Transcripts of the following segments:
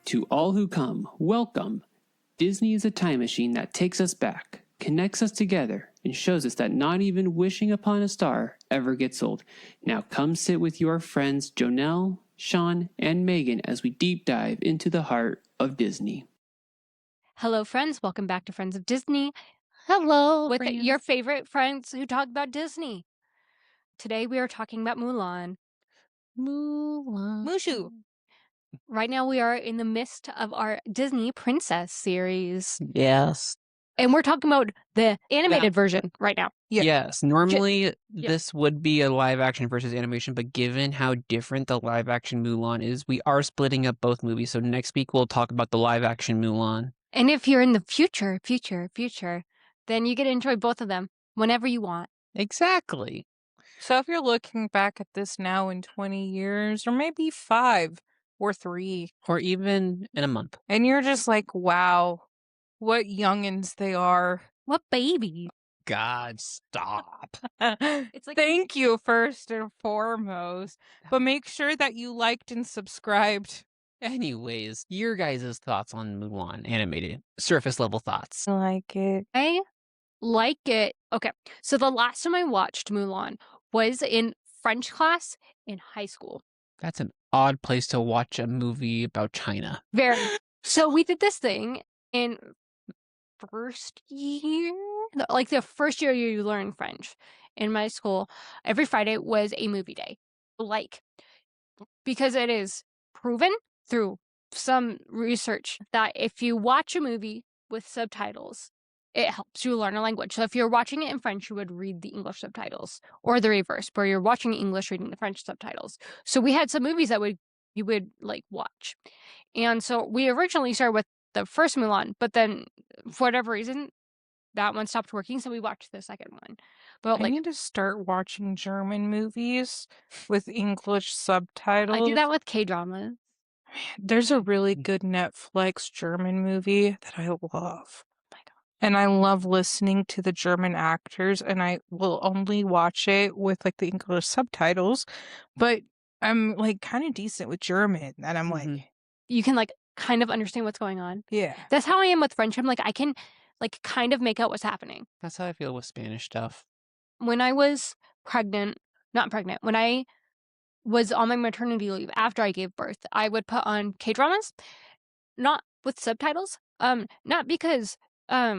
To all who come, welcome. Disney is a time machine that takes us back, connects us together, and shows us that not even wishing upon a star ever gets old. Now come sit with your friends Jonelle, Sean, and Megan as we deep dive into the heart of Disney. Hello, friends. Welcome back to Friends of Disney. Hello, with friends. your favorite friends who talk about Disney. Today we are talking about Mulan. Mushu. Right now we are in the midst of our Disney Princess series. Yes. And we're talking about the animated version right now. Yeah. Yes, normally this would be a live action versus animation, but given how different the live action Mulan is, we are splitting up both movies. So next week we'll talk about the live action Mulan. And if you're in the future, then you get to enjoy both of them whenever you want. Exactly. So if you're looking back at this now in 20 years, or maybe 5 or 3, Or even in a month. and you're just like, wow, what youngins they are. What baby? God, stop. It's like, Thank you, first and foremost. But make sure that you liked and subscribed. Anyways, your guys' thoughts on Mulan animated. Surface level thoughts. I like it. I like it. Okay, so the last time I watched Mulan was in French class in high school. That's an odd place to watch a movie about China. Very. So we did this thing in first year, like the first year you learn French in my school. Every Friday was a movie day. Like, because it is proven through some research that if you watch a movie with subtitles, it helps you learn a language. So if you're watching it in French, you would read the English subtitles, or the reverse, where you're watching English, reading the French subtitles. So we had some movies that you would like watch. And so we originally started with the first Mulan, but then for whatever reason, that one stopped working, so we watched the second one. But I need to start watching German movies with English subtitles. I do that with K-dramas. There's a really good Netflix German movie that I love. Oh my God. And I love listening to the German actors, and I will only watch it with like the English subtitles. But I'm like kind of decent with German, and I'm like, You can like kind of understand what's going on. yeah. That's how I am with French. I'm like, I can like kind of make out what's happening. That's how I feel with Spanish stuff. When I was not pregnant, when I was on my maternity leave after I gave birth, I would put on K-dramas, not with subtitles. Not because I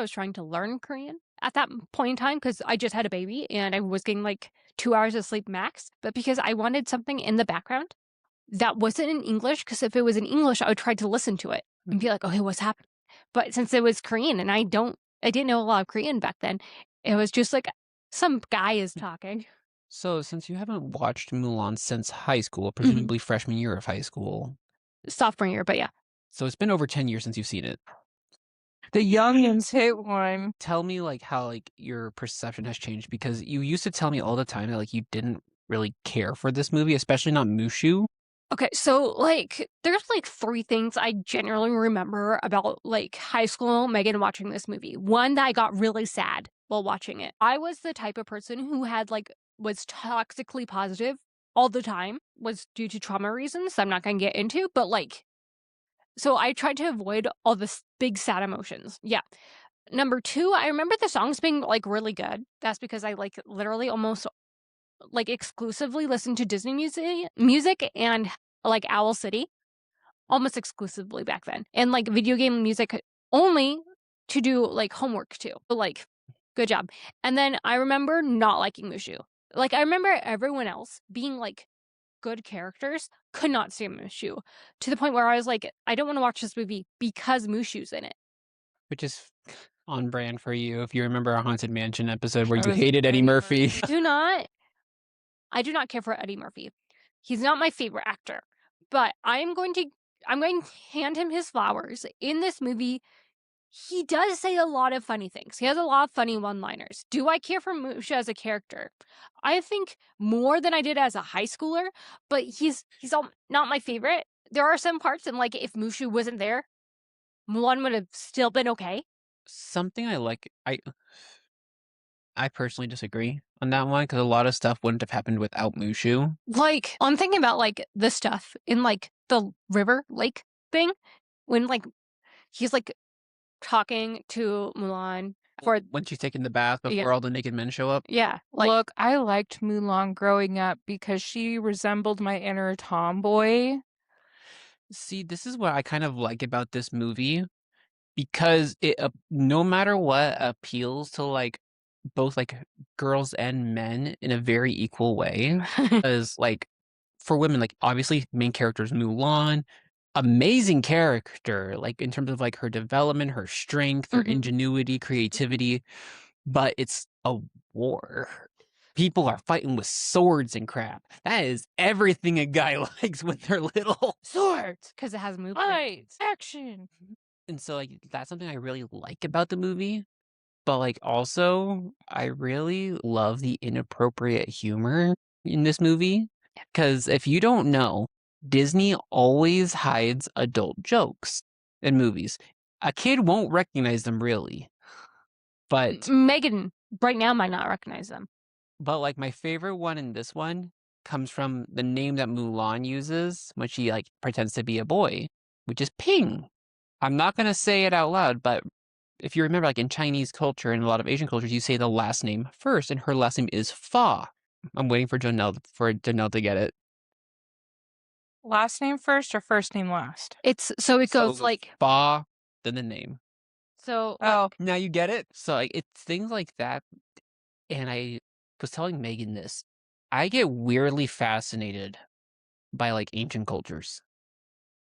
was trying to learn Korean at that point in time, because I just had a baby and I was getting like 2 hours of sleep max, but because I wanted something in the background that wasn't in English, because if it was in English, I would try to listen to it and be like, okay, what's happening? But since it was Korean and I didn't know a lot of Korean back then, it was just like some guy is talking. So since you haven't watched Mulan since high school, presumably freshman year of high school. Sophomore year, but yeah. So it's been over 10 years since you've seen it. The youngins hit one. Tell me like how like your perception has changed, because you used to tell me all the time that like you didn't really care for this movie, especially not Mushu. Okay, so like there's like 3 things I generally remember about like high school Megan watching this movie. One, that I got really sad while watching it. I was the type of person who was toxically positive all the time, was due to trauma reasons I'm not gonna get into, but like, so I tried to avoid all the big sad emotions. Yeah. Number 2, I remember the songs being like really good. That's because I like literally almost like exclusively listened to Disney music and like Owl City, almost exclusively back then, and like video game music only to do like homework too. But like, good job. And then I remember not liking Mushu. Like I remember everyone else being like good characters, could not stand Mushu, to the point where I was like, I don't want to watch this movie because Mushu's in it. Which is on brand for you. If you remember our Haunted Mansion episode where I you was hated Eddie Eddie Murphy. I do not care for Eddie Murphy. He's not my favorite actor, but I'm going to hand him his flowers. In this movie, he does say a lot of funny things. He has a lot of funny one-liners. Do I care for Mushu as a character? I think more than I did as a high schooler, but he's not my favorite. There are some parts, and like if Mushu wasn't there, Mulan would have still been okay. Something I like, I personally disagree on that one, because a lot of stuff wouldn't have happened without Mushu. Like, I'm thinking about like the stuff in like the river lake thing when like he's like talking to Mulan for When she's taking the bath before Yeah. all the naked men show up. yeah, like Look, I liked Mulan growing up because she resembled my inner tomboy. See, this is what I kind of like about this movie because it no matter what appeals to like both like girls and men in a very equal way. Because like for women, like obviously main character is Mulan, amazing character, like in terms of like her development, her strength, her Mhm. ingenuity, creativity, but it's a war. People are fighting with swords and crap. That is everything a guy likes when they're little. Swords, because it has movement. fights, action. And so like that's something I really like about the movie. But like also I really love the inappropriate humor in this movie. Because if you don't know, Disney always hides adult jokes in movies. A kid won't recognize them really. But Megan right now might not recognize them. like my favorite one in this one comes from the name that Mulan uses when she like pretends to be a boy, which is Ping. I'm not gonna say it out loud, but if you remember, like in Chinese culture and a lot of Asian cultures, you say the last name first, and her last name is Fa. I'm waiting for Janelle to get it. Last name first or first name last? It goes like Fa, then the name. so. Oh, Now you get it. So like it's things like that, and I was telling Megan this. I get weirdly fascinated by like ancient cultures,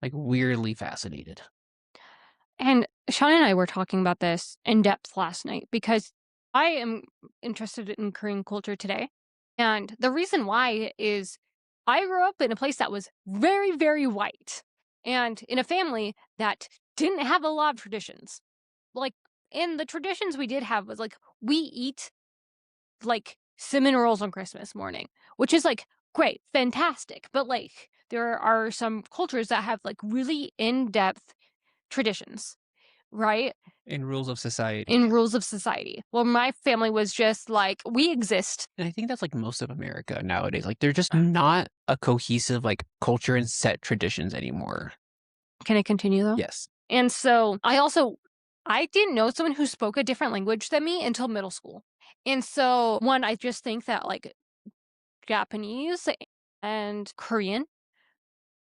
like weirdly fascinated. And Sean and I were talking about this in depth last night because I am interested in Korean culture today. And the reason why is I grew up in a place that was very, very white and in a family that didn't have a lot of traditions. Like, and the traditions we did have was like, we eat like cinnamon rolls on Christmas morning, which is like great, fantastic. But like, there are some cultures that have like really in depth traditions, right? In rules of society. In rules of society. Well, my family was just like, we exist. And I think that's like most of America nowadays. Like they're just not a cohesive like culture and set traditions anymore. Can I continue though? Yes. And so I didn't know someone who spoke a different language than me until middle school. And so I just think that like Japanese and Korean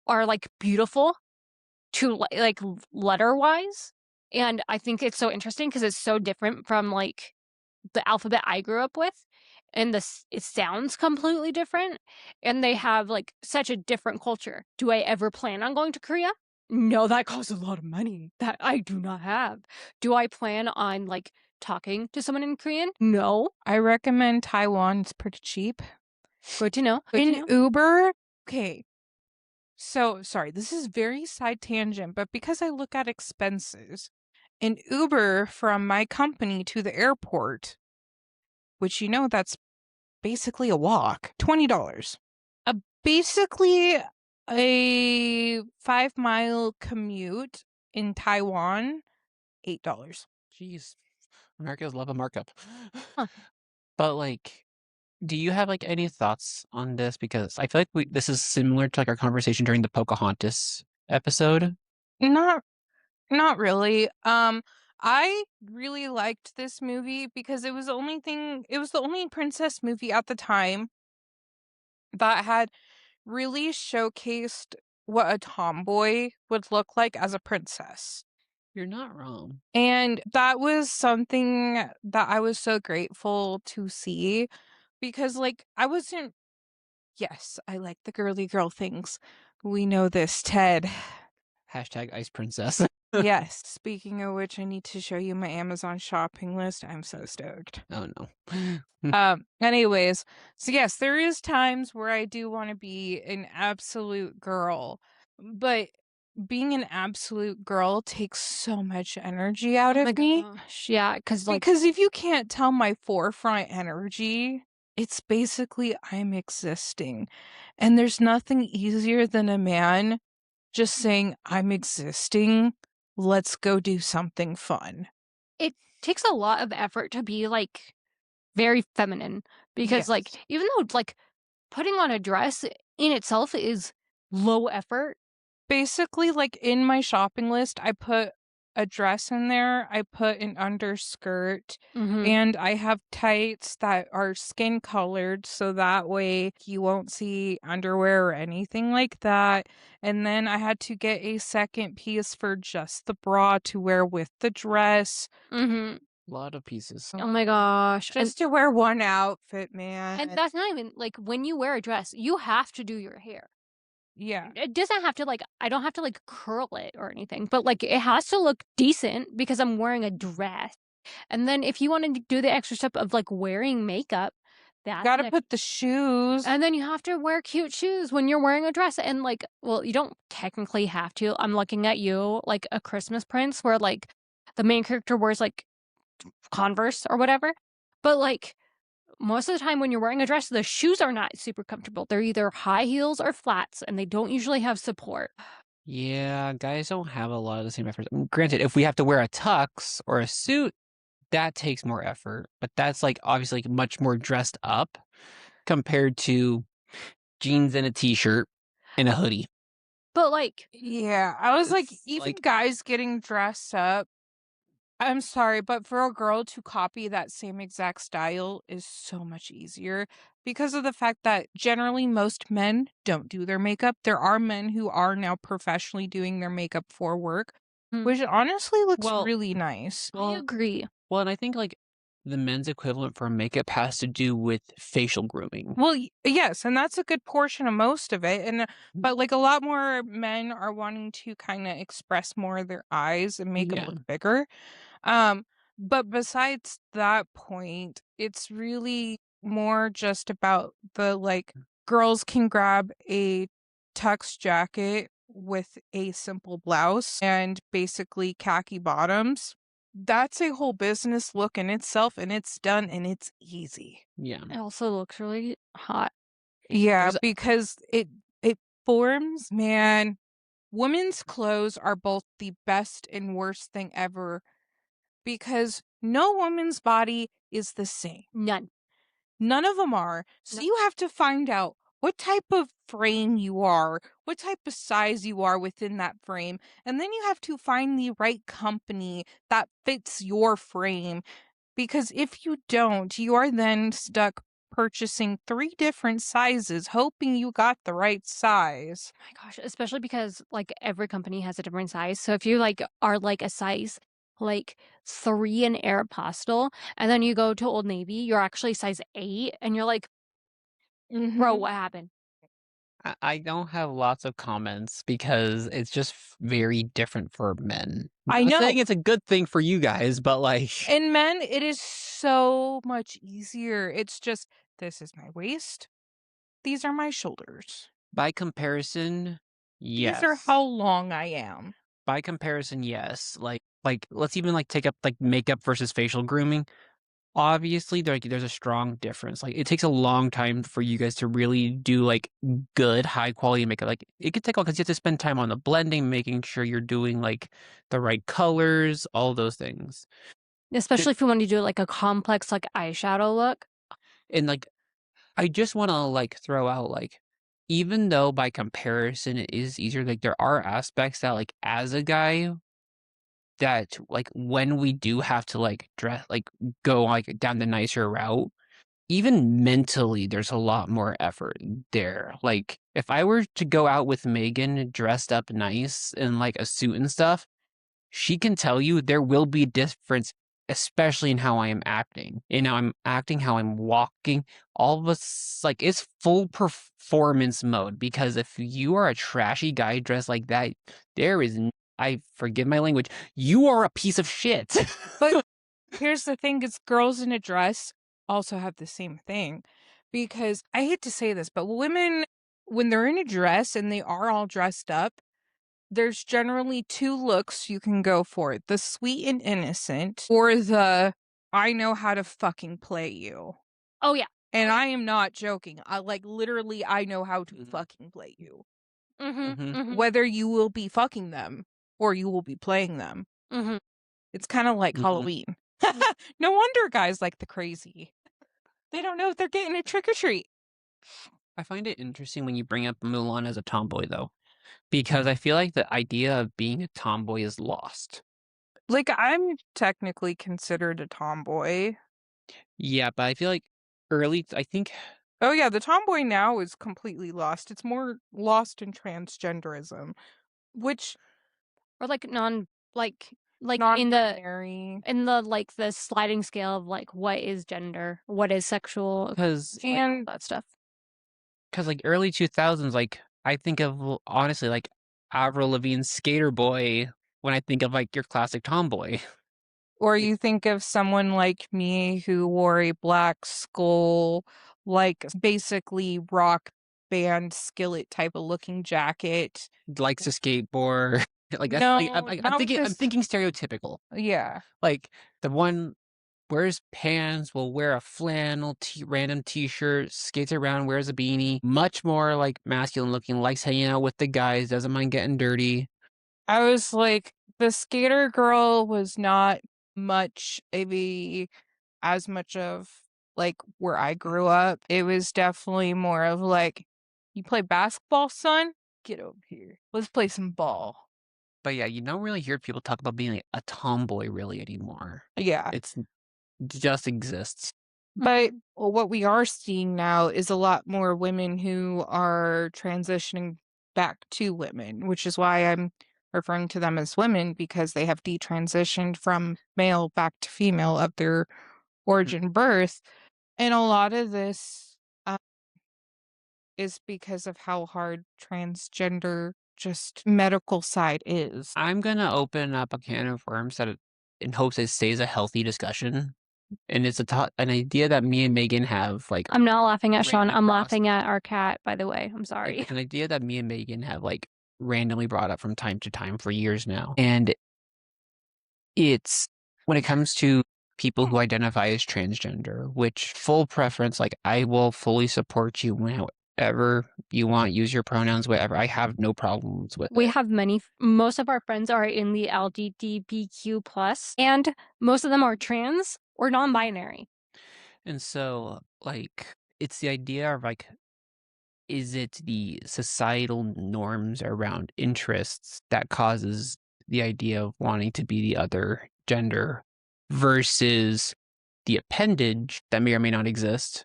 are like beautiful to like letter wise. And I think it's so interesting because it's so different from like the alphabet I grew up with. And it sounds completely different. And they have like such a different culture. Do I ever plan on going to Korea? No, that costs a lot of money that I do not have. Do I plan on like talking to someone in Korean? No. I recommend Taiwan. It's pretty cheap. Good to know. Good to In know. Uber, okay. So, sorry, this is very side tangent, but because I look at expenses, in Uber from my company to the airport, which you know that's basically a walk, $20. Basically a 5-mile commute in Taiwan, $8. Jeez. Americans love a markup. Huh. But like, do you have like any thoughts on this? Because I feel like this is similar to like our conversation during the Pocahontas episode. Not really. I really liked this movie because it was the only princess movie at the time that had really showcased what a tomboy would look like as a princess. You're not wrong. And that was something that I was so grateful to see because like yes, I like the girly girl things. We know this, Ted. Hashtag Ice Princess. Yes. Speaking of which, I need to show you my Amazon shopping list. I'm so stoked. Oh no. Anyways, so yes, there is times where I do want to be an absolute girl, but being an absolute girl takes so much energy out of me. Gosh, yeah, because Because if you can't tell my forefront energy, it's basically I'm existing. And there's nothing easier than a man just saying, I'm existing. Let's go do something fun. it takes a lot of effort to be like very feminine because like Yes. even though like putting on a dress in itself is low effort, basically like in my shopping list, I put a dress in there, I put an underskirt, and I have tights that are skin colored so that way you won't see underwear or anything like that. And then I had to get a second piece for just the bra to wear with the dress. Mm-hmm. A lot of pieces. Oh my gosh. Just to wear one outfit, man. And that's not even like when you wear a dress, you have to do your hair. Yeah. It doesn't have to like, I don't have to like curl it or anything, but like it has to look decent because I'm wearing a dress. And then if you want to do the extra step of like wearing makeup, that's Gotta put the shoes. and then you have to wear cute shoes when you're wearing a dress. And like, well, you don't technically have to. I'm looking at you like a Christmas Prince where like the main character wears like Converse or whatever. But like most of the time when you're wearing a dress, the shoes are not super comfortable. They're either high heels or flats, and they don't usually have support. Yeah, guys don't have a lot of the same effort. Granted, if we have to wear a tux or a suit, that takes more effort. But that's like obviously like, much more dressed up compared to jeans and a t-shirt and a hoodie. But like, yeah, I was like, It's even like- guys getting dressed up. I'm sorry, but for a girl to copy that same exact style is so much easier because of the fact that generally most men don't do their makeup. There are men who are now professionally doing their makeup for work, which honestly looks Well- really nice. I agree. Well, and I think like the men's equivalent for makeup has to do with facial grooming. Well, yes, and that's a good portion of most of it. And but like a lot more men are wanting to kind of express more of their eyes and make them Yeah. look bigger. But besides that point, it's really more just about the like girls can grab a tux jacket with a simple blouse and basically khaki bottoms. That's a whole business look in itself, and it's done and it's easy. Yeah. It also looks really hot. Yeah, There's- because it forms, man. Women's clothes are both the best and worst thing ever because no woman's body is the same. None. None of them are. So No. you have to find out what type of frame you are, what type of size you are within that frame, and then you have to find the right company that fits your frame. Because if you don't, you are then stuck purchasing 3 different sizes, hoping you got the right size. Oh my gosh, especially because like every company has a different size. So if you like are like a size like 3 in Aeropostale, and then you go to Old Navy, you're actually size 8, and you're like, bro, what happened? I don't have lots of comments because it's just very different for men. I I'm know. saying it's a good thing for you guys, but like In men, it is so much easier. It's just, this is my waist. These are my shoulders. by comparison, yes. These are how long I am. By comparison, yes. Like let's even like take up like makeup versus facial grooming. Obviously, there's a strong difference. Like it takes a long time for you guys to really do like good, high quality makeup. Like it could take all because you have to spend time on the blending, making sure you're doing like the right colors, all those things. Especially if you want to do like a complex like eyeshadow look. And like I just want to like throw out like even though by comparison it is easier, like there are aspects that like as a guy that like when we do have to like dress like go like down the nicer route, even mentally there's a lot more effort there. Like if I were to go out with Megan dressed up nice in like a suit and stuff, she can tell you there will be a difference, especially in how I am acting. You know, I'm acting, how I'm walking. All of us, like, it's full performance mode because if you are a trashy guy dressed like that, there is, I forgive my language, you are a piece of shit. But here's the thing, is girls in a dress also have the same thing. Because I hate to say this, but women, when they're in a dress and they are all dressed up, there's generally 2 looks you can go for. The sweet and innocent or the I know how to fucking play you. Oh yeah. And I am not joking. I like literally I know how to fucking play you. Whether you will be fucking them or you will be playing them. It's kind of like Halloween. No wonder guys like the crazy. They don't know if they're getting a trick or treat. I find it interesting when you bring up Mulan as a tomboy, though, because I feel like the idea of being a tomboy is lost. Like, I'm technically considered a tomboy. Yeah, but I feel like I think Oh yeah, the tomboy now is completely lost. It's more lost in transgenderism, which Or like like non-binary. in the like the sliding scale of like what is gender, what is sexual, because like, all And that stuff. like early 2000s, like I think of honestly like Avril Lavigne's Skater Boy when I think of like your classic tomboy. or you think of someone like me who wore a black skull, like basically rock band skillet type of looking jacket. Likes to skateboard. Like that's No, like not with I'm this. thinking stereotypical. Yeah. Like the one wears pants, will wear a flannel random t-shirt, skates around, wears a beanie, much more like masculine looking, likes hanging out with the guys, doesn't mind getting dirty. I was like, the skater girl was not as much of like where I grew up. It was definitely more of like, you play basketball, son? Get over here. Let's play some ball. But yeah, you don't really hear people talk about being like a tomboy really anymore. Yeah. It just exists. But what we are seeing now is a lot more women who are transitioning back to women, which is why I'm referring to them as women, because they have detransitioned from male back to female of their origin birth. And a lot of this is because of how hard transgender just medical side is. I'm gonna open up a can of worms in hopes it stays a healthy discussion. And it's an idea that me and Megan have like I'm not laughing at Sean. ran I'm across. laughing at our cat, by the way. I'm sorry. It's an idea that me and Megan have like randomly brought up from time to time for years now. And it's when it comes to people who identify as transgender, which full preference, like I will fully support you whenever you want, use your pronouns, whatever. I have no problems with We it. have most of our friends are in the LGBTQ plus, and most of them are trans or non-binary. And so like it's the idea of like, is it the societal norms around interests that causes the idea of wanting to be the other gender versus the appendage that may or may not exist?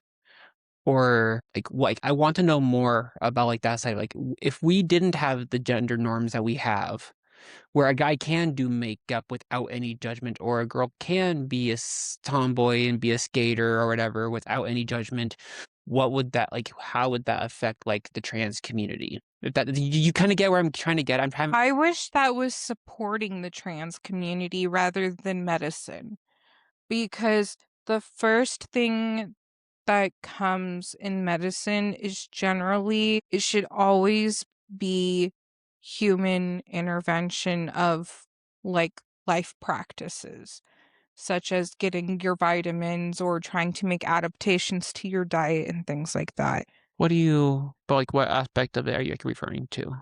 Or like I want to know more about like that side. Like if we didn't have the gender norms that we have, where a guy can do makeup without any judgment, or a girl can be a tomboy and be a skater or whatever without any judgment, what would that like? How would that affect like the trans community? If that you kind of get where I'm trying to get. I wish that was supporting the trans community rather than medicine, because the first thing that comes in medicine is generally, it should always be human intervention of like life practices, such as getting your vitamins or trying to make adaptations to your diet and things like that. But like what aspect of it are you like, referring to?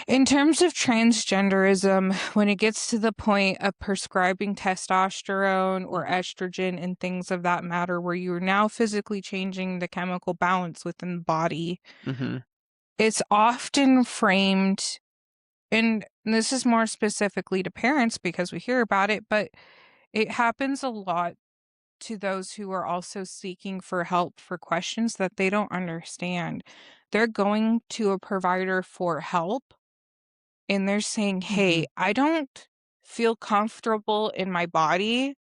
In terms of transgenderism, when it gets to the point of prescribing testosterone or estrogen and things of that matter, where you're now physically changing the chemical balance within the body, Mm-hmm. it's often framed, and this is more specifically to parents because we hear about it, but it happens a lot to those who are also seeking for help for questions that they don't understand. They're going to a provider for help and they're saying, hey, I don't feel comfortable in my body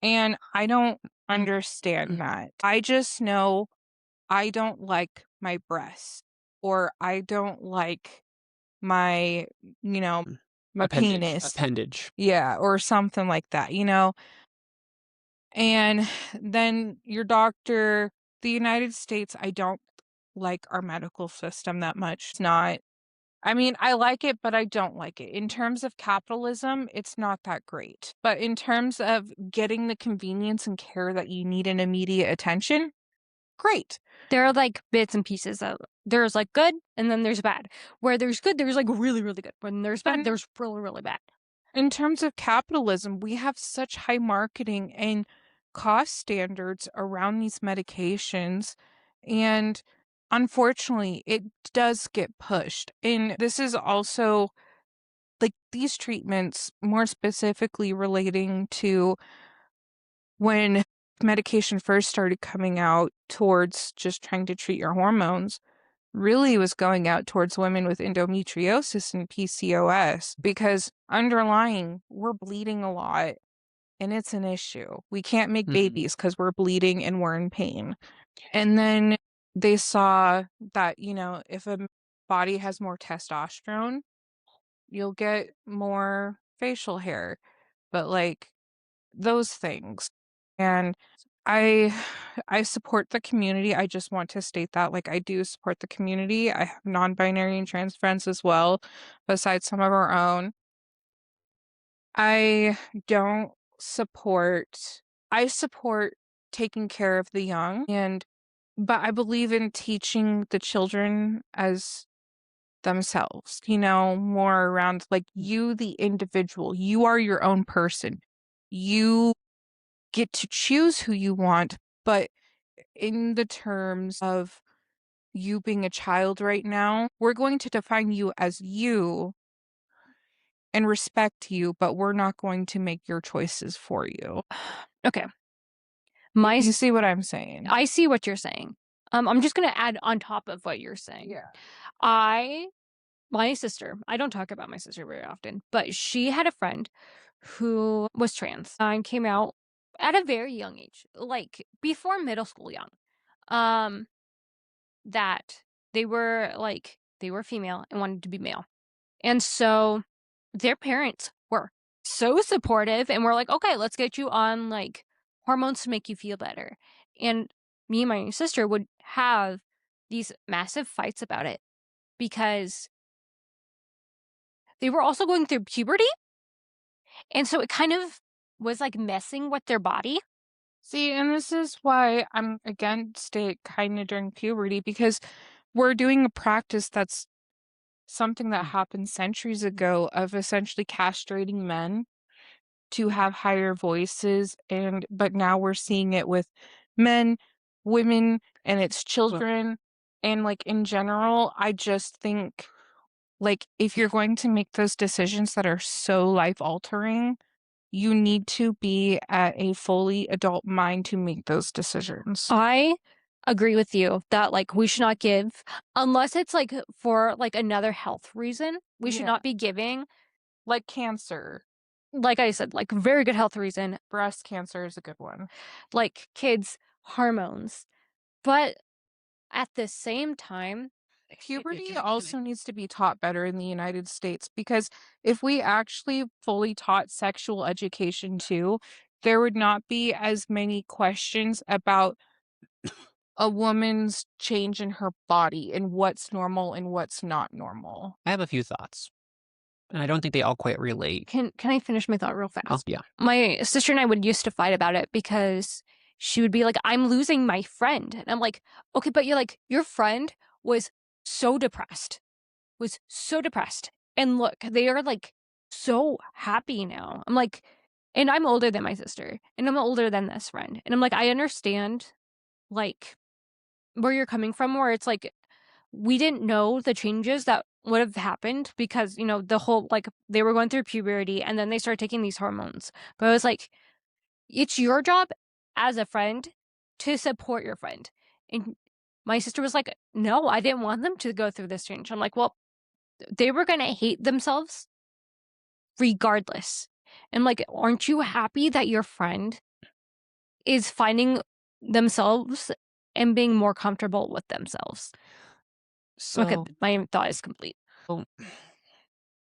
and I don't understand that. I just know I don't like my breasts or I don't like my, my penis. Appendage. Yeah, or something like that, And then your doctor, the United States, I don't like our medical system that much. It's not, I mean, I like it, but I don't like it. In terms of capitalism, it's not that great. But in terms of getting the convenience and care that you need and immediate attention, great. There are like bits and pieces. There's like good and then there's bad. Where there's good, there's like really, really good. When there's bad, there's really, really bad. In terms of capitalism, we have such high marketing and cost standards around these medications. And unfortunately, it does get pushed. And this is also like these treatments, more specifically relating to when medication first started coming out towards just trying to treat your hormones, really was going out towards women with endometriosis and PCOS because underlying, we're bleeding a lot and it's an issue. We can't make babies because we're bleeding and we're in pain. And then they saw that, if a body has more testosterone, you'll get more facial hair. But like those things. And I I support the community. I just want to state that like I do support the community. I have non-binary and trans friends as well, besides some of our own. I don't support I support taking care of the young but I believe in teaching the children as themselves, more around like you, the individual. You are your own person. You get to choose who you want, but in the terms of you being a child right now, we're going to define you as you and respect you, but we're not going to make your choices for you. Okay. You see what I'm saying? I see what you're saying. I'm just going to add on top of what you're saying. Yeah. My sister, I don't talk about my sister very often, but she had a friend who was trans and came out at a very young age, like before middle school young. That they were female and wanted to be male. And so their parents were so supportive and were like, okay, let's get you on like hormones to make you feel better. And me and my sister would have these massive fights about it because they were also going through puberty. And so it kind of was like messing with their body. See, and this is why I'm against it kind of during puberty because we're doing a practice that's something that happened centuries ago of essentially castrating men to have higher voices but now we're seeing it with men, women, and its children. And like in general, I just think like if you're going to make those decisions that are so life altering, you need to be at a fully adult mind to make those decisions. I agree with you that like we should not give unless it's like for like another health reason. We should not be giving like cancer. Like I said, like very good health reason. Breast cancer is a good one. Like kids hormones. But at the same time, puberty also needs to be taught better in the United States because if we actually fully taught sexual education too, there would not be as many questions about a woman's change in her body and what's normal and what's not normal. I have a few thoughts, and I don't think they all quite relate. Can I finish my thought real fast? Oh, yeah. My sister and I would used to fight about it because she would be like, I'm losing my friend. And I'm like, okay, but you're like, your friend was so depressed. And look, they are like so happy now. I'm like, and I'm older than my sister, and I'm older than this friend. And I'm like, I understand like where you're coming from, where it's like we didn't know the changes that would have happened because, the whole like they were going through puberty and then they started taking these hormones. But I was like, it's your job as a friend to support your friend. And my sister was like, no, I didn't want them to go through this change. I'm like, well, they were going to hate themselves regardless. And like, aren't you happy that your friend is finding themselves and being more comfortable with themselves? So, okay, my thought is complete. I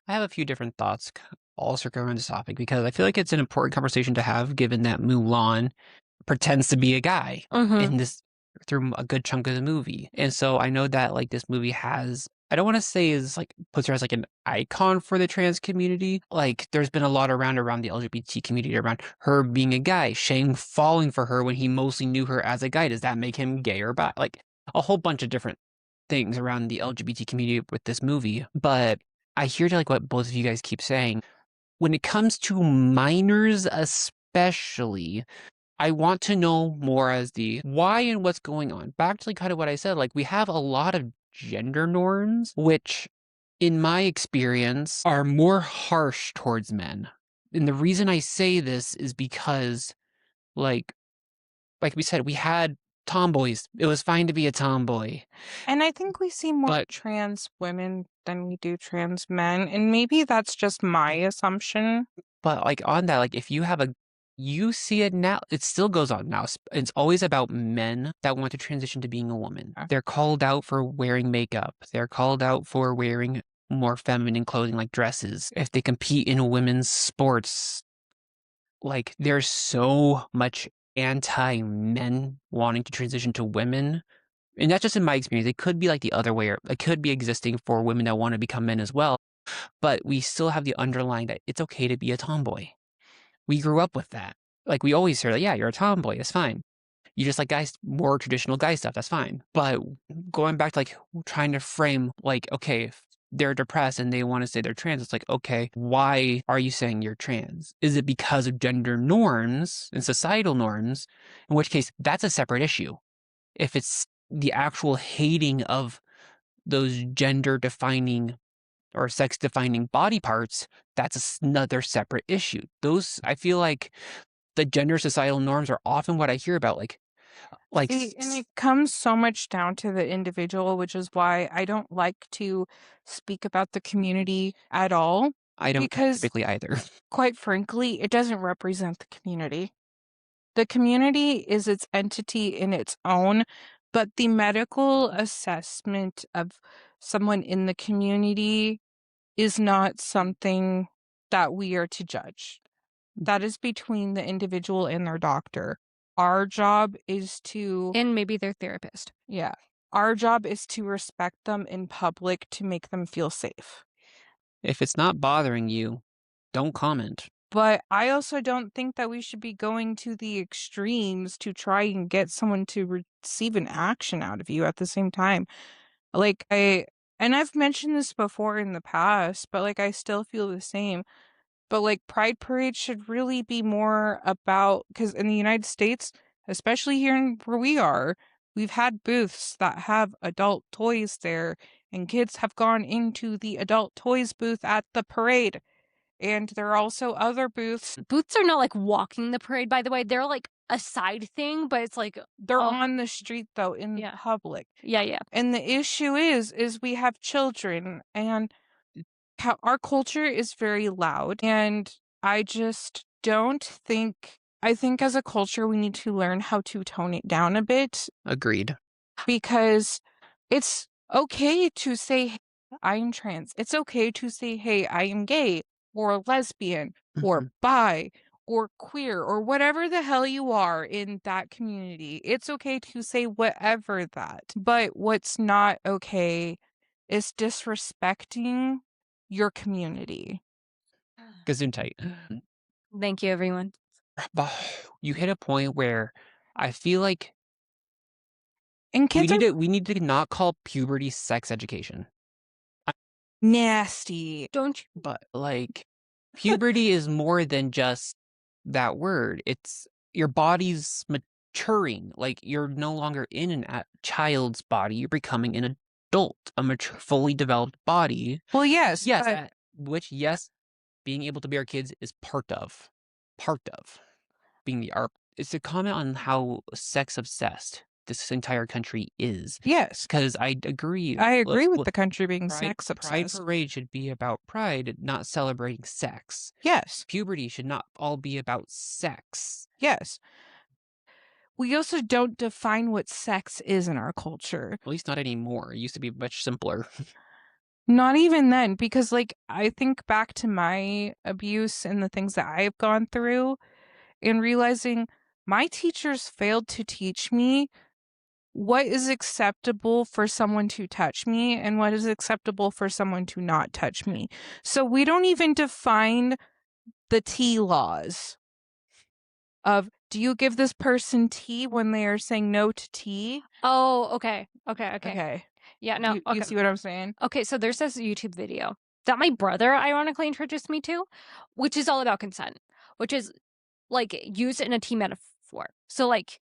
have a few different thoughts all circling around this topic because I feel like it's an important conversation to have given that Mulan pretends to be a guy in this through a good chunk of the movie. And so I know that like this movie has, I don't want to say is like puts her as like an icon for the trans community. Like there's been a lot around the LGBT community around her being a guy, Shane falling for her when he mostly knew her as a guy. Does that make him gay or bi? Like a whole bunch of different things around the LGBT community with this movie. But I hear like what both of you guys keep saying. When it comes to minors especially, I want to know more as the why and what's going on. Back to like kind of what I said, like we have a lot of gender norms, which in my experience are more harsh towards men. And the reason I say this is because like we said, we had tomboys. It was fine to be a tomboy. And I think we see more But trans women than we do trans men. And maybe that's just my assumption. But like on that, like if you have you see it now, it still goes on now. It's always about men that want to transition to being a woman. Okay. They're called out for wearing makeup. They're called out for wearing more feminine clothing like dresses. If they compete in women's sports, like there's so much anti-men wanting to transition to women. And that's just in my experience. It could be like the other way, or it could be existing for women that want to become men as well. But we still have the underlying that it's okay to be a tomboy. We grew up with that. Like we always hear, like, yeah, you're a tomboy. That's fine. You just like guys, more traditional guy stuff. That's fine. But going back to like trying to frame, like, okay, if they're depressed and they want to say they're trans, it's like, okay, why are you saying you're trans? Is it because of gender norms and societal norms? In which case, that's a separate issue. If it's the actual hating of those gender defining or sex defining body parts, that's another separate issue. Those, I feel like the gender societal norms are often what I hear about. See, and it comes so much down to the individual, which is why I don't like to speak about the community at all. I don't because, typically either. Quite frankly, it doesn't represent the community. The community is its entity in its own, but the medical assessment of someone in the community is not something that we are to judge. That is between the individual and their doctor. Our job is to... And maybe their therapist. Yeah. Our job is to respect them in public to make them feel safe. If it's not bothering you, don't comment. But I also don't think that we should be going to the extremes to try and get someone to receive an action out of you at the same time. Like, and I've mentioned this before in the past, but like I still feel the same. But like Pride Parade should really be more about, because in the United States, especially here where we are, we've had booths that have adult toys there, and kids have gone into the adult toys booth at the parade. And there are also other booths. Booths are not like walking the parade, by the way. They're like a side thing, but it's like they're on the street though, in public. Yeah. And the issue is we have children, and our culture is very loud, and I just don't think... I think as a culture we need to learn how to tone it down a bit. Agreed. Because it's okay to say, hey, I am trans. It's okay to say, hey, I am gay or lesbian or bi or queer or whatever the hell you are in that community. It's okay to say whatever that. But what's not okay is disrespecting your community. Gesundheit. Thank you, everyone. You hit a point where I feel like and kids we need to not call puberty sex education. Nasty. Don't you? But like puberty is more than just that word. It's your body's maturing. Like you're no longer in a child's body. You're becoming an adult, a mature, fully developed body. Well, yes. Yes. Which, yes, being able to be our kids is part of being the art. It's a comment on how sex obsessed this entire country is. Yes. Because I agree. I agree with the country being sex obsessed. Pride Parade should be about pride, not celebrating sex. Yes. Puberty should not all be about sex. Yes. We also don't define what sex is in our culture. At least not anymore. It used to be much simpler. Not even then, because like I think back to my abuse and the things that I've gone through and realizing my teachers failed to teach me what is acceptable for someone to touch me and what is acceptable for someone to not touch me. So we don't even define the tea laws of, do you give this person tea when they are saying no to tea? Oh, okay. Yeah, no. You see what I'm saying? Okay, so there's this YouTube video that my brother ironically introduced me to, which is all about consent, which is like used in a tea metaphor before. So like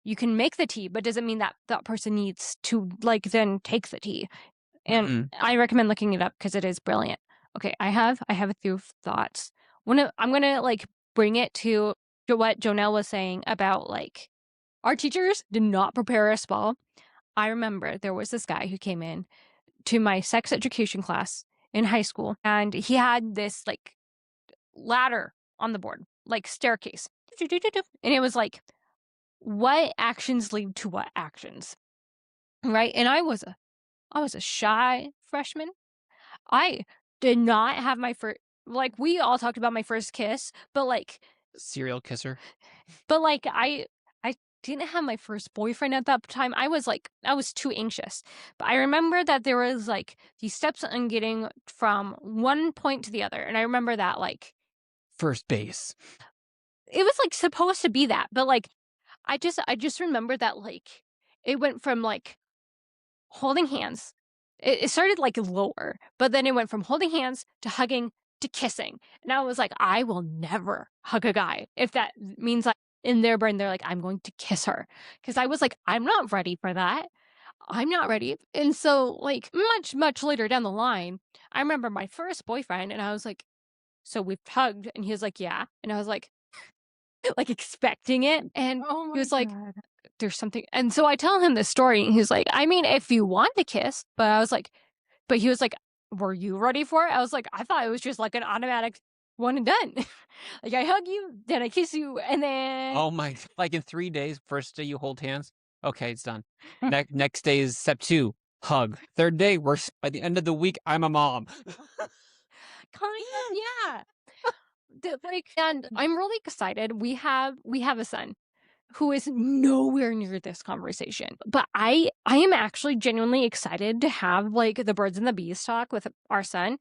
you can make the tea, but doesn't mean that that person needs to like then take the tea. And I recommend looking it up because it is brilliant. Okay, I have a few thoughts. I'm gonna like bring it to what Jonelle was saying about like our teachers did not prepare us well. I remember there was this guy who came in to my sex education class in high school, and he had this like ladder on the board, like staircase. And it was like, what actions lead to what actions? Right? And I was a shy freshman. I did not have my first, like, we all talked about my first kiss, but like, Serial kisser. but like, I didn't have my first boyfriend at that time. I was too anxious. But I remember that there was like these steps on getting from one point to the other. And I remember that like, First base. it was like supposed to be that, but like, I just remember that like, it went from like holding hands. It started like lower, but then it went from holding hands to hugging to kissing. And I was like, I will never hug a guy if that means like in their brain, they're like, I'm going to kiss her. Because I was like, I'm not ready for that. I'm not ready. And so, like, much, much later down the line, I remember my first boyfriend, and I was like, so we've hugged. And he was like, yeah. And I was like, expecting it. And he was like, there's something. And so I tell him this story, and he's like, I mean, if you want to kiss, but I was like, but he was like, were you ready for it? I was like, I thought it was just like an automatic one and done. Like I hug you, then I kiss you, and then Oh my! Like in 3 days, first day you hold hands. Okay, it's done. Next day is step 2, hug. Third day, by the end of the week, I'm a mom. kind of, yeah. Like, and I'm really excited. We have a son who is nowhere near this conversation. But I am actually genuinely excited to have like the birds and the bees talk with our son.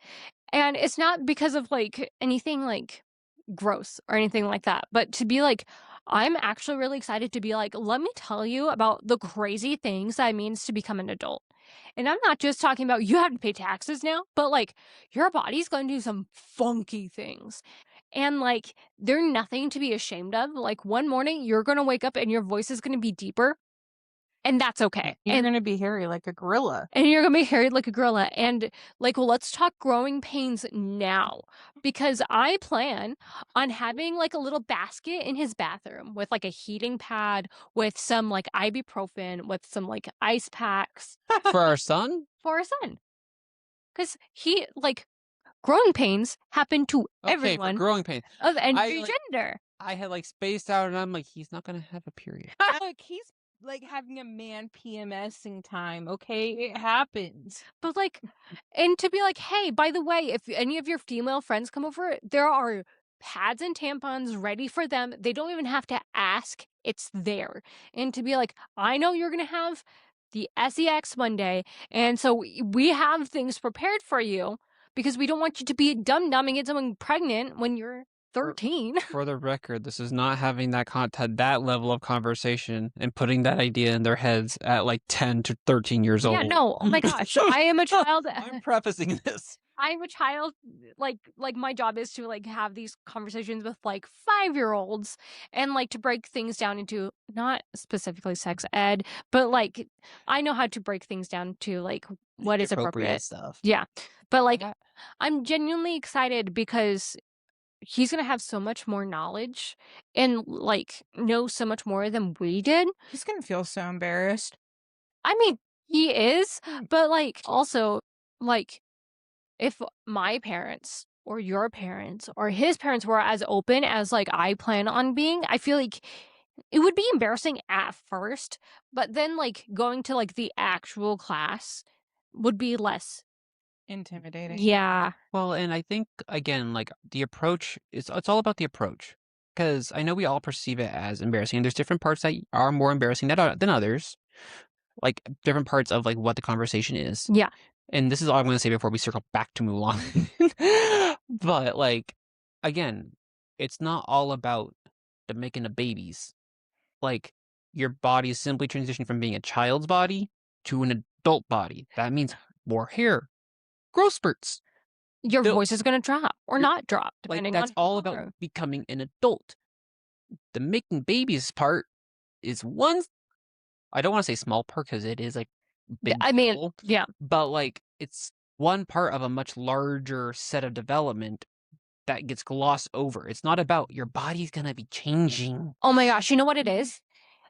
And it's not because of like anything like gross or anything like that, but to be like, I'm actually really excited to be like, let me tell you about the crazy things that it means to become an adult. And I'm not just talking about you have to pay taxes now, but like your body's going to do some funky things. And like, they're nothing to be ashamed of. Like, one morning you're going to wake up and your voice is going to be deeper, and that's okay. You're going to be hairy like a gorilla. And you're going to be hairy like a gorilla. And like, well, let's talk growing pains now, because I plan on having like a little basket in his bathroom with like a heating pad, with some like ibuprofen, with some like ice packs For our son? for our son. Because he like, growing pains happen to Okay, everyone for growing pains. of any like- gender. I had like spaced out, and I'm like, he's not gonna have a period. Look, he's like having a man PMSing time, okay? It happens. But like, and to be like, hey, by the way, if any of your female friends come over, there are pads and tampons ready for them. They don't even have to ask, it's there. And to be like, I know you're going to have the sex one day, and so we have things prepared for you because we don't want you to be dumb and get someone pregnant when you're 13. For the record, this is not having that level of conversation and putting that idea in their heads at like 10 to 13 years old. Yeah, no, oh my gosh, I am a child. I'm prefacing this. I'm a child. Like my job is to like have these conversations with like 5-year-olds and like to break things down into not specifically sex ed, but like I know how to break things down to like what is appropriate stuff. Yeah, but like I'm genuinely excited because he's gonna have so much more knowledge and like know so much more than we did. He's going to feel so embarrassed. I mean, he is, but like also like if my parents or your parents or his parents were as open as like I plan on being, I feel like it would be embarrassing at first, but then like going to like the actual class would be less Intimidating. Yeah. Well, and I think again, like the approach it's all about the approach. Because I know we all perceive it as embarrassing. And there's different parts that are more embarrassing than others. Like different parts of like what the conversation is. Yeah. And this is all I'm going to say before we circle back to Mulan. But like, again, it's not all about the making of babies. Like your body is simply transitioning from being a child's body to an adult body. That means more hair, growth spurts. Your They'll- voice is going to drop or not drop, Like depending that's on all who you about are. becoming an adult. the making babies part is one. I don't want to say small part because it is like big. I mean, deal, yeah. but like it's one part of a much larger set of development that gets glossed over. It's not about your body's gonna be changing. Oh my gosh, you know what it is?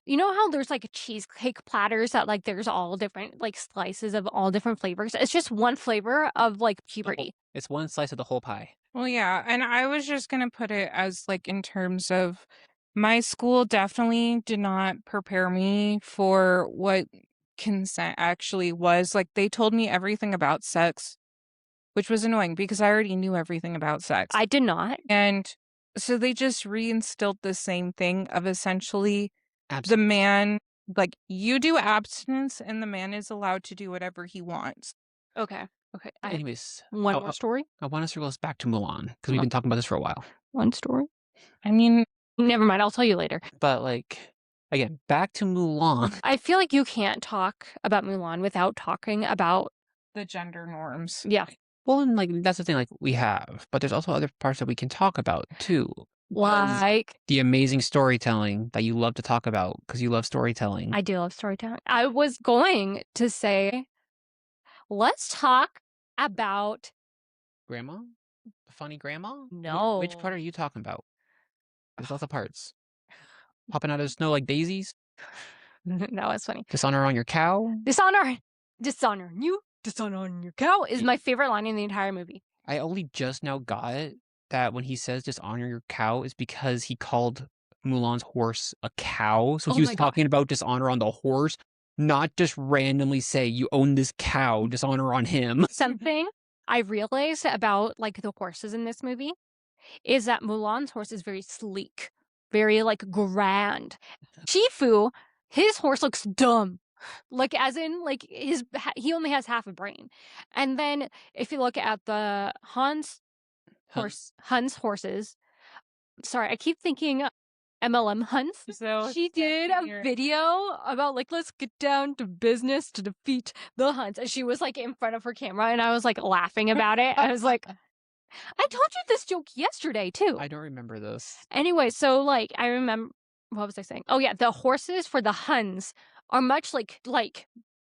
You know how there's like cheesecake platters that like there's all different like slices of all different flavors? It's just one flavor of like puberty. It's one slice of the whole pie. Well, yeah, and I was just gonna put it as like in terms of my school definitely did not prepare me for what consent actually was. Like they told me everything about sex, which was annoying because I already knew everything about sex. I did not. And so they just reinstilled the same thing of essentially the Absolutely. man, like you do abstinence and the man is allowed to do whatever he wants. Okay. Okay. I have Anyways, one more story. I want to circle us back to Mulan because we've been talking about this for a while. One story. I mean, Never mind. I'll tell you later. But like, again, back to Mulan. I feel like you can't talk about Mulan without talking about the gender norms. yeah. Well, and like that's the thing. Like we have, but there's also other parts that we can talk about too. Like The amazing storytelling that you love to talk about because you love storytelling. I do love storytelling. I was going to say, let's talk about Grandma? The funny grandma? No. Which part are you talking about? There's lots of parts. Popping out of the snow like daisies? that was funny. Dishonor on your cow? Dishonor you, dishonor on your cow is my favorite line in the entire movie. I only just now got that when he says dishonor your cow is because he called Mulan's horse a cow. So he was talking about dishonor on the horse, not just randomly say you own this cow, dishonor on him. Something I realized about like the horses in this movie is that Mulan's horse is very sleek, very like grand. Shifu, his horse looks dumb. Like as in like he only has half a brain. And then if you look at the Han's horses, sorry, I keep thinking MLM Huns. So She did a video about like, let's get down to business to defeat the Huns. And she was like in front of her camera and I was like laughing about it. I was like, I told you this joke yesterday too. I don't remember this. Anyway, so like I remember, what was I saying? Oh yeah, the horses for the Huns are much like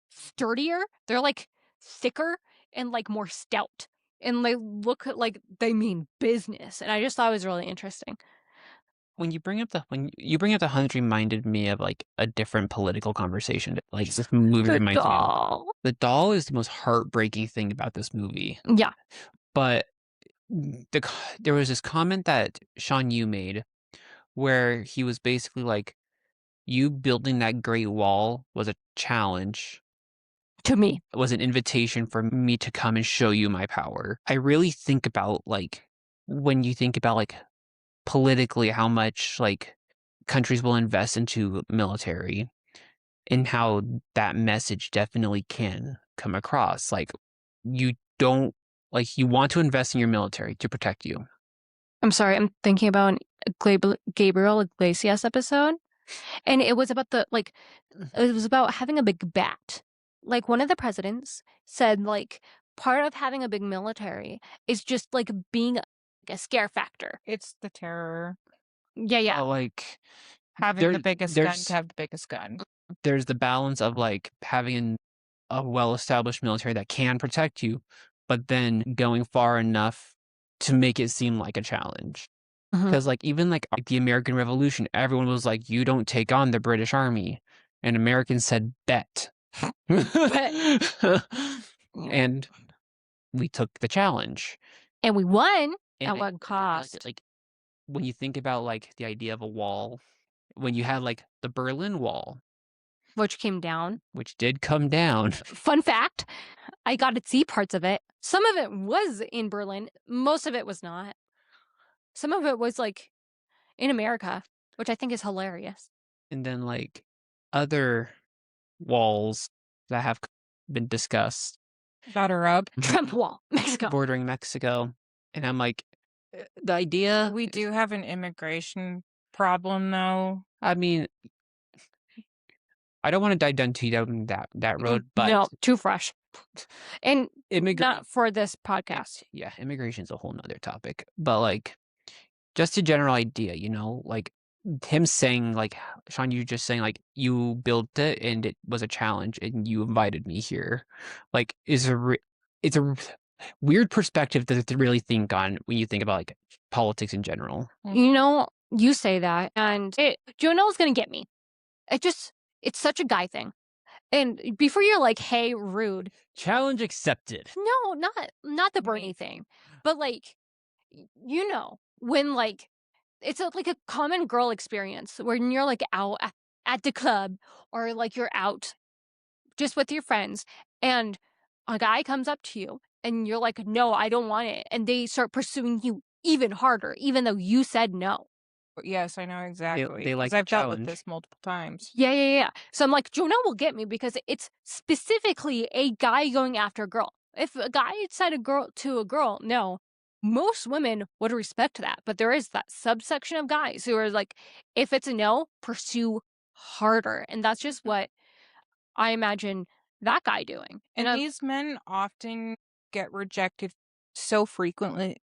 sturdier. They're like thicker and like more stout. And they look like they mean business. And I just thought it was really interesting. When you bring up the Huns reminded me of like a different political conversation. Like this movie reminds me of. The doll is the most heartbreaking thing about this movie. Yeah. But there was this comment that Sean Yu made where he was basically like, you building that Great Wall was a challenge. To me. It was an invitation for me to come and show you my power. I really think about like, when you think about like politically how much like countries will invest into military and how that message definitely can come across. Like you don't like you want to invest in your military to protect you. I'm sorry, I'm thinking about an Gabriel Iglesias episode. And it was about it was about having a big bat. Like one of the presidents said like part of having a big military is just like being a scare factor. It's the terror. Yeah. Like having the biggest gun to have the biggest gun. There's the balance of like having a well-established military that can protect you, but then going far enough to make it seem like a challenge. Because like even like the American Revolution, everyone was like, you don't take on the British Army. And Americans said, bet. And we took the challenge. And we won at what cost? Like when you think about like the idea of a wall, when you had like the Berlin Wall. Which came down. Which did come down. Fun fact, I got to see parts of it. Some of it was in Berlin. Most of it was not. Some of it was like in America, which I think is hilarious. And then like other walls that have been discussed. Batter up. Trump wall, Mexico. Bordering Mexico. And I'm like, the idea... We do have an immigration problem though. I mean, I don't want to dive down that road, but... No, too fresh. And not for this podcast. Yeah, immigration is a whole nother topic. But like, just a general idea, you know? Like, him saying like Sean, you just saying like you built it and it was a challenge and you invited me here, like it's a weird perspective to really think on when you think about like politics in general. You know, you say that, and Jonel's gonna get me. It's such a guy thing. And before you're like, hey, rude. Challenge accepted. No, not the Bernie thing, but like, you know, when like it's like a common girl experience when you're like out at the club or like you're out just with your friends and a guy comes up to you and you're like, no, I don't want it. And they start pursuing you even harder, even though you said no. Yes, I know exactly. They 'cause like I've dealt with challenge. this multiple times. Yeah. So I'm like, Jonah will get me because it's specifically a guy going after a girl. If a guy said a girl to a girl, no, most women would respect that. But there is that subsection of guys who are like, if it's a no, pursue harder. And that's just what I imagine that guy doing. And I'm- these men often get rejected so frequently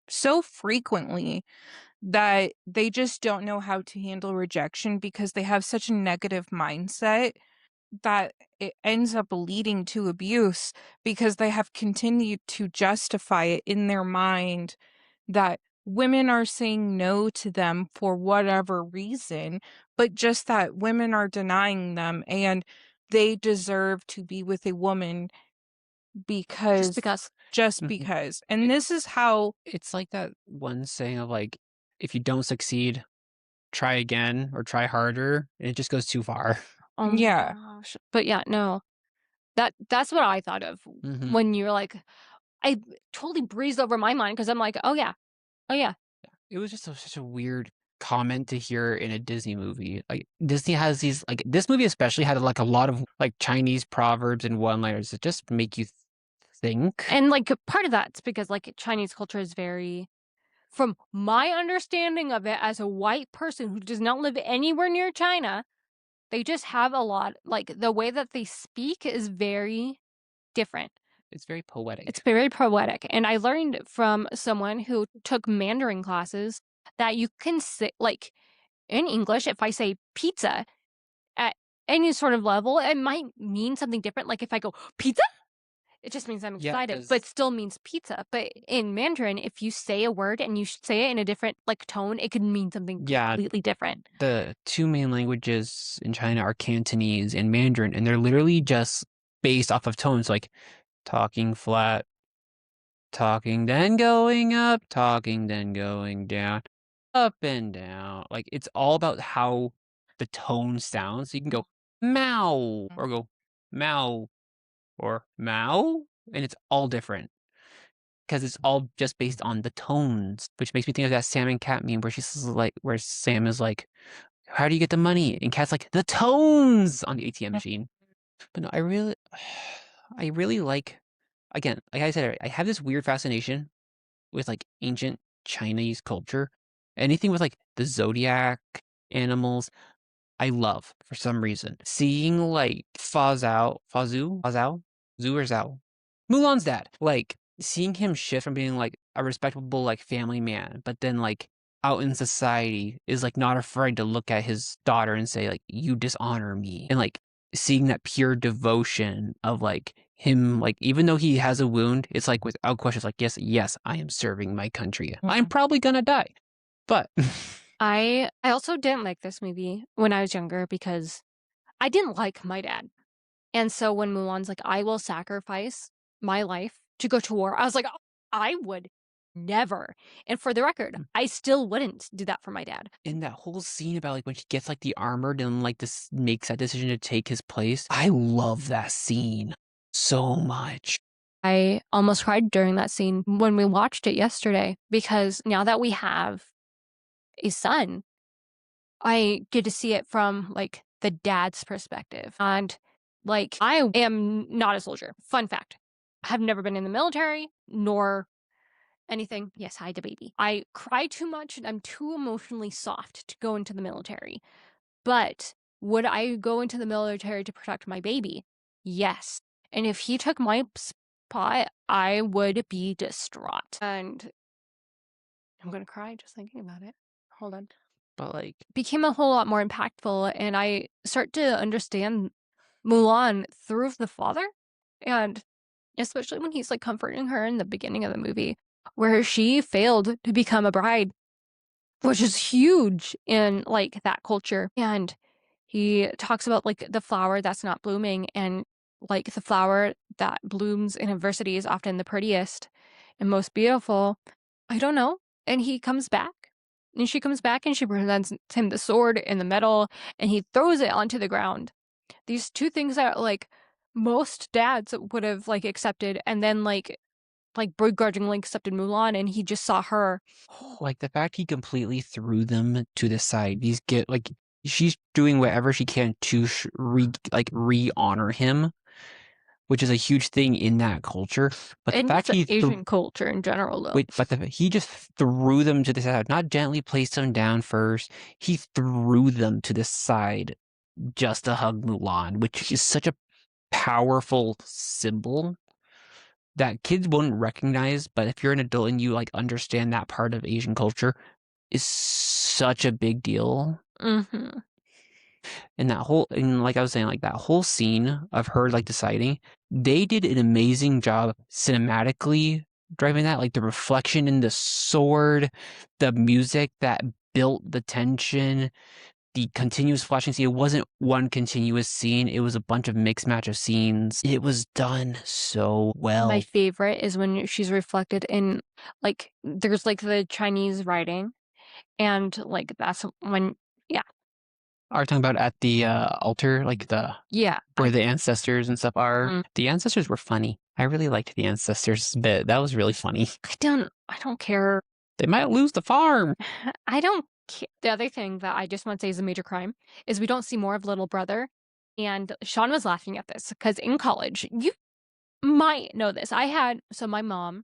that they just don't know how to handle rejection because they have such a negative mindset that it ends up leading to abuse because they have continued to justify it in their mind that women are saying no to them for whatever reason, but just that women are denying them and they deserve to be with a woman because just because. because. And this is how It's like that one saying of like, if you don't succeed, try again or try harder. And it just goes too far. Oh my Yeah. gosh. But yeah, no. That's what I thought of Mhm. when you're like, I totally breezed over my mind because I'm like, oh yeah. It was just such a weird comment to hear in a Disney movie. Like Disney has these like this movie especially had like a lot of like Chinese proverbs and one-liners that just make you think. And like part of that's because like Chinese culture is very, from my understanding of it as a white person who does not live anywhere near China, they just have a lot, like the way that they speak is very different. It's very poetic. It's very poetic. And I learned from someone who took Mandarin classes that you can say, like in English, if I say pizza at any sort of level, it might mean something different. Like if I go pizza, it just means I'm Yeah, excited, 'cause- but it still means pizza. But in Mandarin, if you say a word and you say it in a different like tone, it could mean something Yeah. completely different. The two main languages in China are Cantonese and Mandarin, and they're literally just based off of tones, like talking flat, talking then going up, talking then going down, up and down. Like it's all about how the tone sounds. So you can go Mao or go Mao or Mao, and it's all different because it's all just based on the tones, which makes me think of that Sam and Cat meme where she's like, where Sam is like, "How do you get the money?" And Cat's like, "The tones on the ATM machine." But no, I really like. Again, like I said, I have this weird fascination with like ancient Chinese culture. Anything with like the zodiac animals, I love for some reason. Seeing like Fazao, Zhu or Zhao, Mulan's dad, like seeing him shift from being like a respectable like family man, but then like out in society is like not afraid to look at his daughter and say like you dishonor me, and like seeing that pure devotion of like him, like even though he has a wound, it's like without question, it's like yes, I am serving my country. I'm probably gonna die, but I also didn't like this movie when I was younger because I didn't like my dad. And so when Mulan's like, I will sacrifice my life to go to war, I was like, "Oh, I would never." And for the record, I still wouldn't do that for my dad. in that whole scene about like when she gets like the armored and like this makes that decision to take his place, I love that scene so much. I almost cried during that scene when we watched it yesterday because now that we have a son, I get to see it from like the dad's perspective. And like, I am not a soldier. Fun fact. I have never been in the military nor anything. Yes, hi, the baby. I cry too much and I'm too emotionally soft to go into the military. But would I go into the military to protect my baby? Yes. And if he took my spot, I would be distraught. And I'm going to cry just thinking about it. Hold on. But like, became a whole lot more impactful, and I start to understand Mulan through the father, and especially when he's like comforting her in the beginning of the movie, where she failed to become a bride, which is huge in like that culture. And he talks about like the flower that's not blooming, and like the flower that blooms in adversity is often the prettiest and most beautiful. I don't know. And he comes back. And she comes back and she presents him the sword and the medal, and he throws it onto the ground. These two things that like most dads would have like accepted, and then like begrudgingly accepted Mulan, and he just saw her. like the fact he completely threw them to the side. She's doing whatever she can to re-honor him, which is a huge thing in that culture. But the And fact it's Asian culture in general, though. he just threw them to the side, not gently placed them down first. He threw them to the side just to hug Mulan, which is such a powerful symbol that kids wouldn't recognize, but if you're an adult and you like understand that part of Asian culture, is such a big deal. Mm-hmm. And like I was saying, like that whole scene of her like deciding, they did an amazing job cinematically driving that, like the reflection in the sword, the music that built the tension, the continuous flashing scene. It wasn't one continuous scene. It was a bunch of mixed match of scenes. It was done so well. My favorite is when she's reflected in, like, there's, like, the Chinese writing, and, like, that's when, yeah. Are you talking about at the altar, like Yeah. where the ancestors and stuff are? Mm. The ancestors were funny. I really liked the ancestors bit. That was really funny. I don't care. They might lose the farm. I don't care. The other thing that I just want to say is a major crime is we don't see more of little brother. And Sean was laughing at this because in college, you might know this. So my mom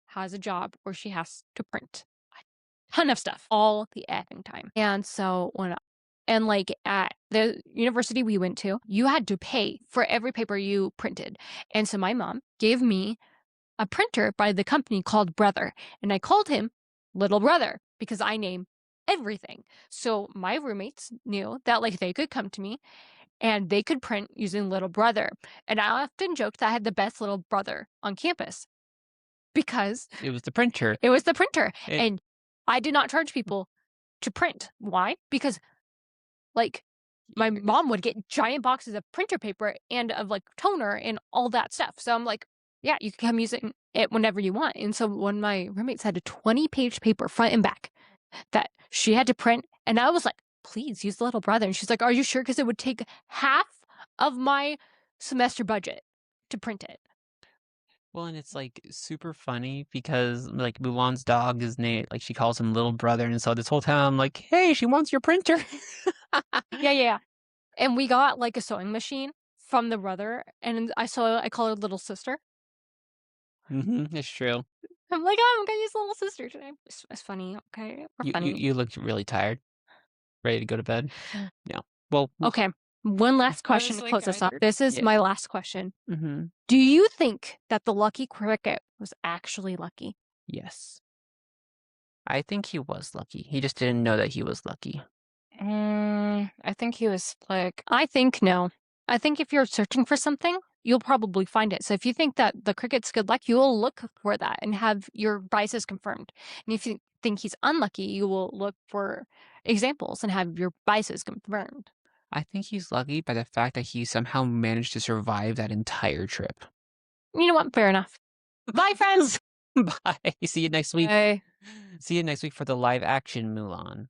has a job where she has to print a ton of stuff all the effing time. And so like at the university we went to, you had to pay for every paper you printed. And so my mom gave me a printer by the company called Brother, and I called him Little Brother because I name everything. So my roommates knew that like they could come to me and they could print using Little Brother. And I often joked that I had the best little brother on campus because it was the printer. And I did not charge people to print. Why? Because like my mom would get giant boxes of printer paper and of like toner and all that stuff. So I'm like, yeah, you can come use it whenever you want. And so one of my roommates had a 20-page paper front and back that she had to print. And I was like, please use the Little Brother. And she's like, are you sure? Because it would take half of my semester budget to print it. Well, and it's like super funny because like Mulan's dog is named, like she calls him Little Brother. And so this whole time I'm like, hey, she wants your printer. Yeah. And we got like a sewing machine from the brother, and I call her Little Sister. It's true. I'm like, oh, I'm gonna use Little Sister today. It's funny, okay? We're funny. You looked really tired, ready to go to bed. Yeah. Well. Okay. One last question to close us off. This is my last question. Do you think that the lucky cricket was actually lucky? Yes. I think he was lucky. He just didn't know that he was lucky. I think he was slick. I think no. I think if you're searching for something, you'll probably find it. So if you think that the cricket's good luck, you will look for that and have your biases confirmed. And if you think he's unlucky, you will look for examples and have your biases confirmed. I think he's lucky by the fact that he somehow managed to survive that entire trip. You know what? Fair enough. Bye, friends. Bye. See you next week. Bye. See you next week for the live action Mulan.